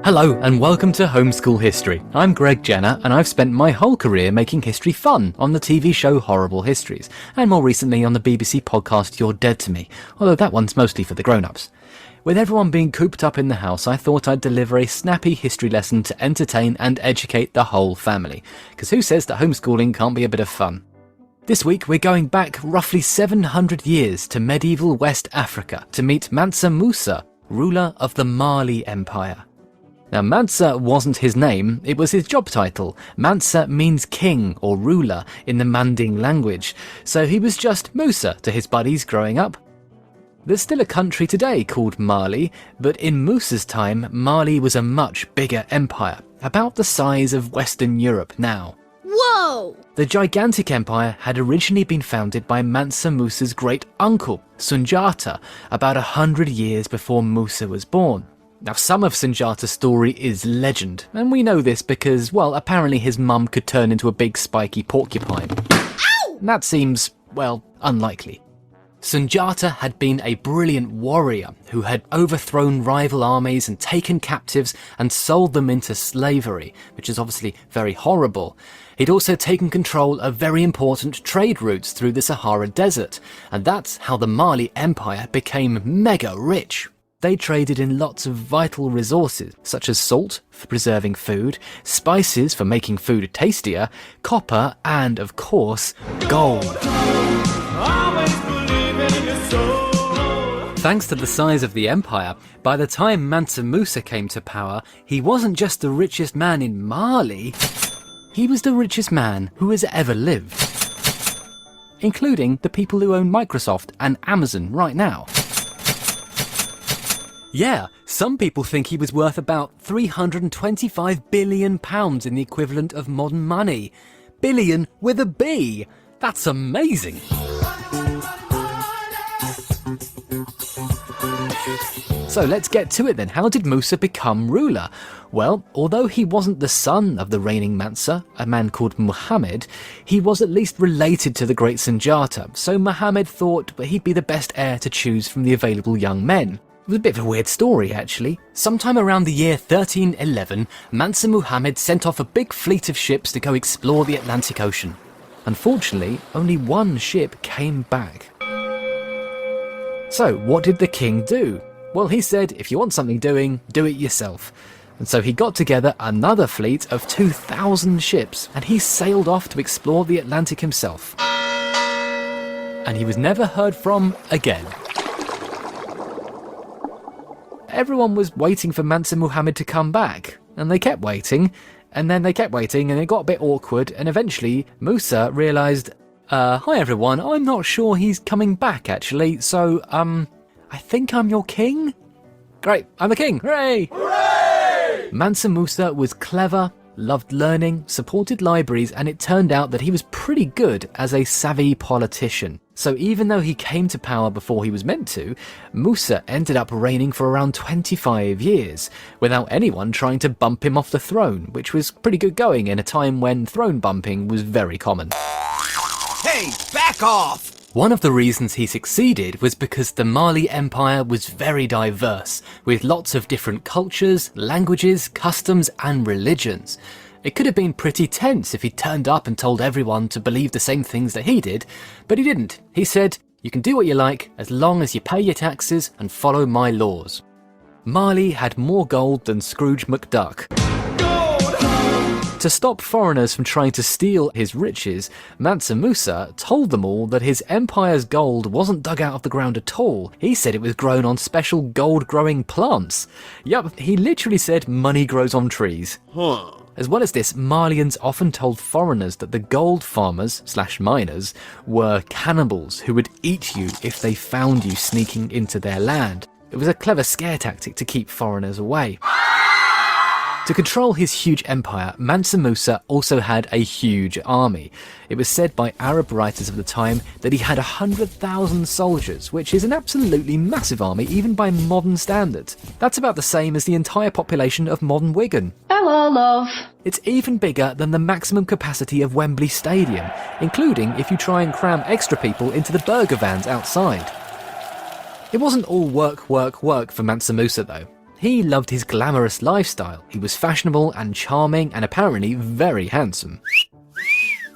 Hello and welcome to Homeschool History. I'm Greg Jenner and I've spent my whole career making history fun on the TV show Horrible Histories, and more recently on the BBC podcast You're Dead to Me, although that one's mostly for the grown-ups. With everyone being cooped up in the house, I thought I'd deliver a snappy history lesson to entertain and educate the whole family, because who says that homeschooling can't be a bit of fun? This week we're going back roughly 700 years to medieval West Africa to meet Mansa Musa, ruler of the Mali Empire. Now, Mansa wasn't his name, it was his job title. Mansa means king or ruler in the Manding language, so he was just Musa to his buddies growing up. There's still a country today called Mali, but in Musa's time, Mali was a much bigger empire, about the size of Western Europe now. Whoa! The gigantic empire had originally been founded by Mansa Musa's great uncle, Sunjata, about 100 years before Musa was born. Now, some of Sunjata's story is legend, and we know this because, well, apparently his mum could turn into a big spiky porcupine. Ow! That seems, well, unlikely. Sunjata had been a brilliant warrior who had overthrown rival armies and taken captives and sold them into slavery, which is obviously very horrible. He'd also taken control of very important trade routes through the Sahara Desert, and that's how the Mali Empire became mega rich. They traded in lots of vital resources, such as salt for preserving food, spices for making food tastier, copper, and, of course, gold. Thanks to the size of the empire, by the time Mansa Musa came to power, he wasn't just the richest man in Mali, he was the richest man who has ever lived. Including the people who own Microsoft and Amazon right now. Yeah, some people think he was worth about £325 billion in the equivalent of modern money. Billion with a B! That's amazing! So let's get to it then. How did Musa become ruler? Well, although he wasn't the son of the reigning Mansa, a man called Muhammad, he was at least related to the great Sunjata, so Muhammad thought that he'd be the best heir to choose from the available young men. It was a bit of a weird story, actually. Sometime around the year 1311, Mansa Muhammad sent off a big fleet of ships to go explore the Atlantic Ocean. Unfortunately, only one ship came back. So, what did the king do? Well, he said, if you want something doing, do it yourself. And so he got together another fleet of 2,000 ships, and he sailed off to explore the Atlantic himself. And he was never heard from again. Everyone was waiting for Mansa Muhammad to come back, and they kept waiting, and then they kept waiting, and it got a bit awkward, and eventually Musa realised, hi everyone, I'm not sure he's coming back actually, so, I think I'm your king? Great, I'm the king, hooray! Hooray! Mansa Musa was clever, loved learning, supported libraries, and it turned out that he was pretty good as a savvy politician. So even though he came to power before he was meant to, Musa ended up reigning for around 25 years, without anyone trying to bump him off the throne, which was pretty good going in a time when throne bumping was very common. Hey, back off! One of the reasons he succeeded was because the Mali Empire was very diverse, with lots of different cultures, languages, customs, and religions. It could have been pretty tense if he turned up and told everyone to believe the same things that he did, but he didn't. He said, you can do what you like as long as you pay your taxes and follow my laws. Mali had more gold than Scrooge McDuck. To stop foreigners from trying to steal his riches, Mansa Musa told them all that his empire's gold wasn't dug out of the ground at all. He said it was grown on special gold-growing plants. Yup, he literally said money grows on trees. As well as this, Malians often told foreigners that the gold farmers/miners were cannibals who would eat you if they found you sneaking into their land. It was a clever scare tactic to keep foreigners away. To control his huge empire, Mansa Musa also had a huge army. It was said by Arab writers of the time that he had 100,000 soldiers, which is an absolutely massive army even by modern standards. That's about the same as the entire population of modern Wigan. Hello, love. It's even bigger than the maximum capacity of Wembley Stadium, including if you try and cram extra people into the burger vans outside. It wasn't all work for Mansa Musa though. He loved his glamorous lifestyle. He was fashionable and charming and apparently very handsome.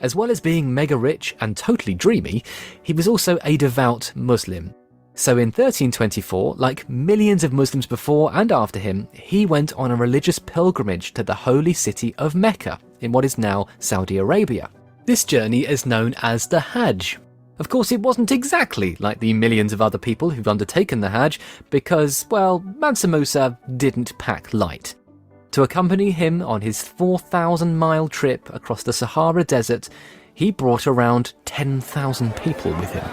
As well as being mega rich and totally dreamy, he was also a devout Muslim. So in 1324, like millions of Muslims before and after him, he went on a religious pilgrimage to the holy city of Mecca in what is now Saudi Arabia. This journey is known as the Hajj. Of course, it wasn't exactly like the millions of other people who've undertaken the Hajj because, well, Mansa Musa didn't pack light. To accompany him on his 4,000-mile trip across the Sahara Desert, he brought around 10,000 people with him,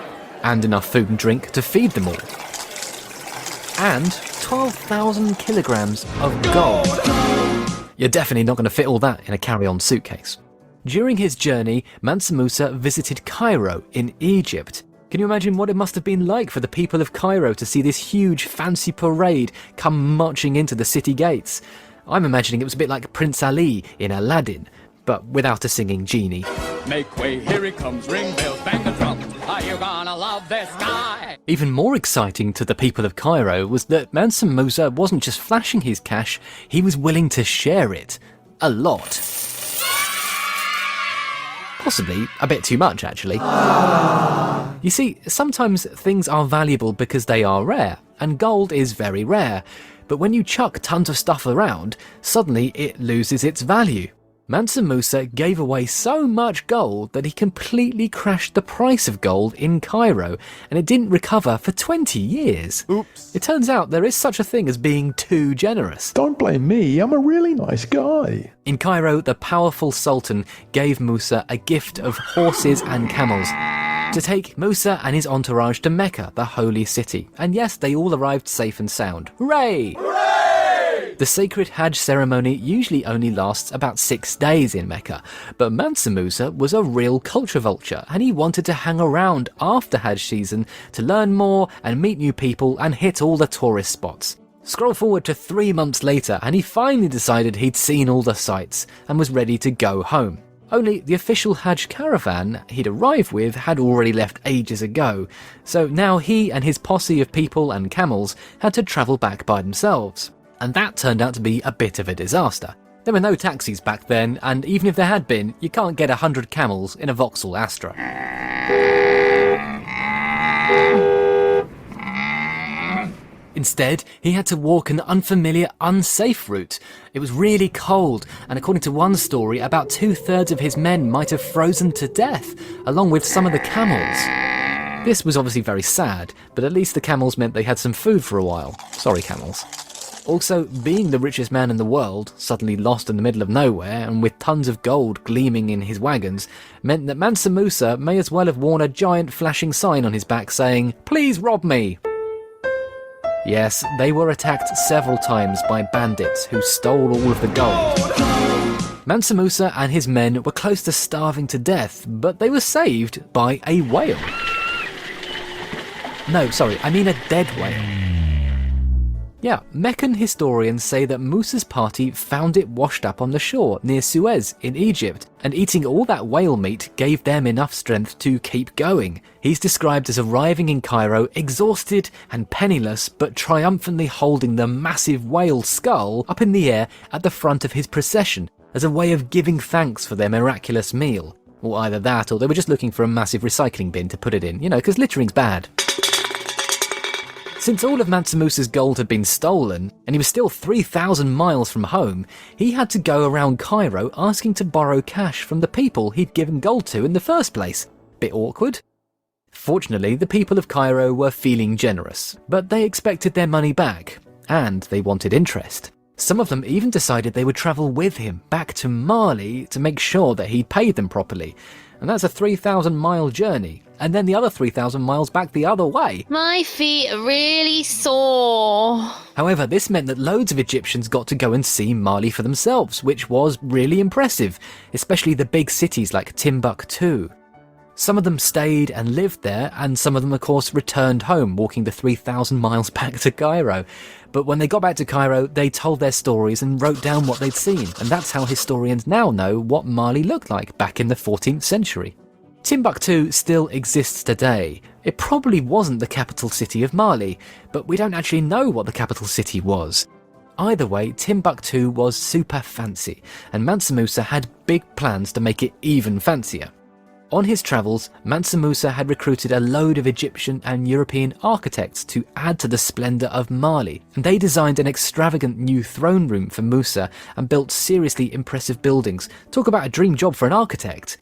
and enough food and drink to feed them all. And 12,000 kilograms of gold. You're definitely not going to fit all that in a carry-on suitcase. During his journey, Mansa Musa visited Cairo in Egypt. Can you imagine what it must have been like for the people of Cairo to see this huge fancy parade come marching into the city gates? I'm imagining it was a bit like Prince Ali in Aladdin, but without a singing genie. Make way, here he comes, ring bells, bang the drum. Are you gonna love this guy? Even more exciting to the people of Cairo was that Mansa Musa wasn't just flashing his cash, he was willing to share it. A lot. Possibly a bit too much, actually. You see, sometimes things are valuable because they are rare, and gold is very rare. But when you chuck tons of stuff around, suddenly it loses its value. Mansa Musa gave away so much gold that he completely crashed the price of gold in Cairo, and it didn't recover for 20 years. Oops. It turns out there is such a thing as being too generous. Don't blame me, I'm a really nice guy. In Cairo, the powerful Sultan gave Musa a gift of horses and camels to take Musa and his entourage to Mecca, the holy city. And yes, they all arrived safe and sound. Hooray! Hooray! The sacred Hajj ceremony usually only lasts about 6 days in Mecca, but Mansa Musa was a real culture vulture and he wanted to hang around after Hajj season to learn more and meet new people and hit all the tourist spots. Scroll forward to 3 months later and he finally decided he'd seen all the sights and was ready to go home. Only the official Hajj caravan he'd arrived with had already left ages ago, so now he and his posse of people and camels had to travel back by themselves. And that turned out to be a bit of a disaster. There were no taxis back then, and even if there had been, you can't get 100 camels in a Vauxhall Astra. Instead, he had to walk an unfamiliar, unsafe route. It was really cold, and according to one story, about 2/3 of his men might have frozen to death, along with some of the camels. This was obviously very sad, but at least the camels meant they had some food for a while. Sorry, camels. Also, being the richest man in the world, suddenly lost in the middle of nowhere and with tons of gold gleaming in his wagons, meant that Mansa Musa may as well have worn a giant flashing sign on his back saying, "Please rob me." Yes, they were attacked several times by bandits who stole all of the gold. Mansa Musa and his men were close to starving to death, but they were saved by a whale. No, sorry, I mean a dead whale. Yeah, Meccan historians say that Musa's party found it washed up on the shore near Suez in Egypt, and eating all that whale meat gave them enough strength to keep going. He's described as arriving in Cairo exhausted and penniless, but triumphantly holding the massive whale skull up in the air at the front of his procession as a way of giving thanks for their miraculous meal. Or either that, or they were just looking for a massive recycling bin to put it in, because littering's bad. Since all of Mansa Musa's gold had been stolen, and he was still 3,000 miles from home, he had to go around Cairo asking to borrow cash from the people he'd given gold to in the first place. Bit awkward. Fortunately, the people of Cairo were feeling generous, but they expected their money back, and they wanted interest. Some of them even decided they would travel with him back to Mali to make sure that he'd paid them properly. And that's a 3,000-mile journey, and then the other 3,000 miles back the other way. My feet are really sore. However, this meant that loads of Egyptians got to go and see Mali for themselves, which was really impressive, especially the big cities like Timbuktu. Some of them stayed and lived there, and some of them, of course, returned home, walking the 3,000 miles back to Cairo. But when they got back to Cairo, they told their stories and wrote down what they'd seen, and that's how historians now know what Mali looked like back in the 14th century. Timbuktu still exists today. It probably wasn't the capital city of Mali, but we don't actually know what the capital city was. Either way, Timbuktu was super fancy, and Mansa Musa had big plans to make it even fancier. On his travels, Mansa Musa had recruited a load of Egyptian and European architects to add to the splendour of Mali, and they designed an extravagant new throne room for Musa and built seriously impressive buildings. Talk about a dream job for an architect.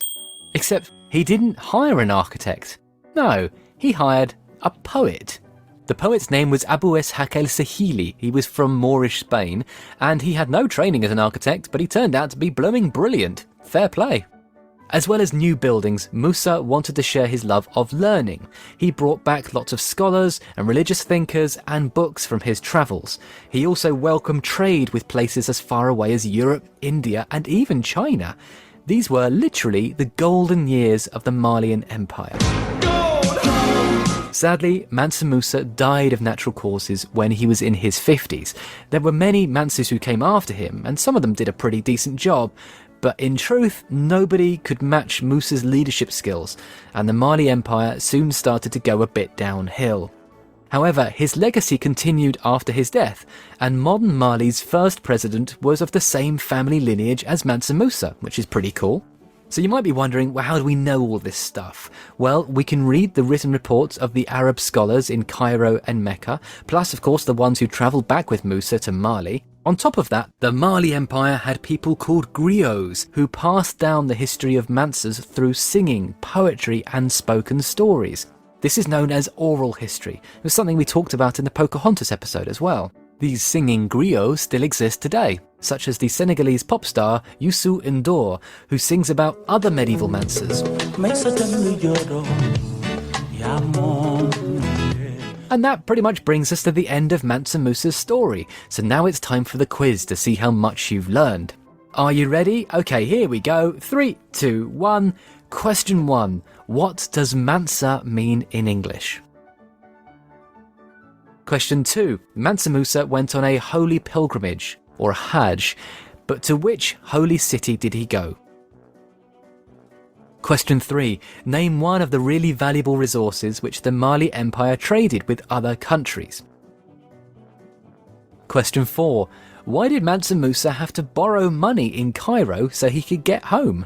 Except he didn't hire an architect. No, he hired a poet. The poet's name was Abu Ishaq el-Sahili. He was from Moorish Spain, and he had no training as an architect, but he turned out to be blooming brilliant. Fair play. As well as new buildings, Musa wanted to share his love of learning. He brought back lots of scholars and religious thinkers and books from his travels. He also welcomed trade with places as far away as Europe, India, and even China. These were literally the golden years of the Malian Empire. Sadly, Mansa Musa died of natural causes when he was in his 50s. There were many Mansas who came after him, and some of them did a pretty decent job. But in truth, nobody could match Musa's leadership skills, and the Mali Empire soon started to go a bit downhill. However, his legacy continued after his death, and modern Mali's first president was of the same family lineage as Mansa Musa, which is pretty cool. So you might be wondering, well, how do we know all this stuff? Well, we can read the written reports of the Arab scholars in Cairo and Mecca, plus of course the ones who travelled back with Musa to Mali. On top of that, the Mali Empire had people called griots who passed down the history of Mansas through singing, poetry and spoken stories. This is known as oral history. It was something we talked about in the Pocahontas episode as well. These singing griots still exist today, such as the Senegalese pop star Youssou N'Dour, who sings about other medieval Mansas. And that pretty much brings us to the end of Mansa Musa's story, so now it's time for the quiz to see how much you've learned. Are you ready? Okay, here we go. 3, 2, 1. Question 1. What does Mansa mean in English? Question 2. Mansa Musa went on a holy pilgrimage, or Hajj, but to which holy city did he go? Question 3. Name one of the really valuable resources which the Mali Empire traded with other countries. Question 4. Why did Mansa Musa have to borrow money in Cairo so he could get home?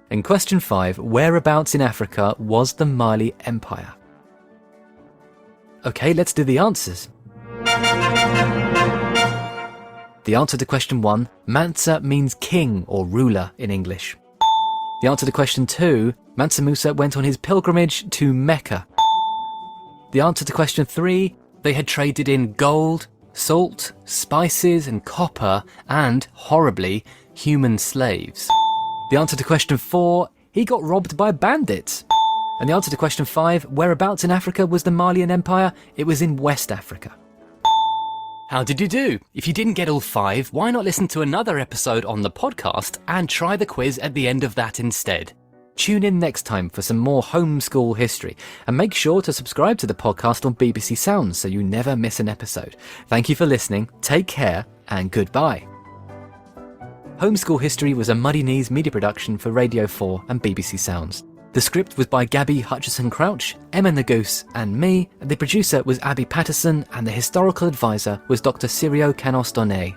And question 5. Whereabouts in Africa was the Mali Empire? Okay, let's do the answers. The answer to question 1, Mansa means king or ruler in English. The answer to question 2, Mansa Musa went on his pilgrimage to Mecca. The answer to question 3, they had traded in gold, salt, spices and copper and, horribly, human slaves. The answer to question 4, he got robbed by bandits. And the answer to question 5, whereabouts in Africa was the Malian Empire? It was in West Africa. How did you do? If you didn't get all 5, why not listen to another episode on the podcast and try the quiz at the end of that instead? Tune in next time for some more homeschool history, and make sure to subscribe to the podcast on BBC Sounds so you never miss an episode. Thank you for listening, take care, and goodbye. Homeschool History was a Muddy Knees media production for Radio 4 and BBC Sounds. The script was by Gabby Hutchison-Crouch, Emma Nagoose and me, the producer was Abby Patterson, and the historical advisor was Dr. Sirio Canos-Donay.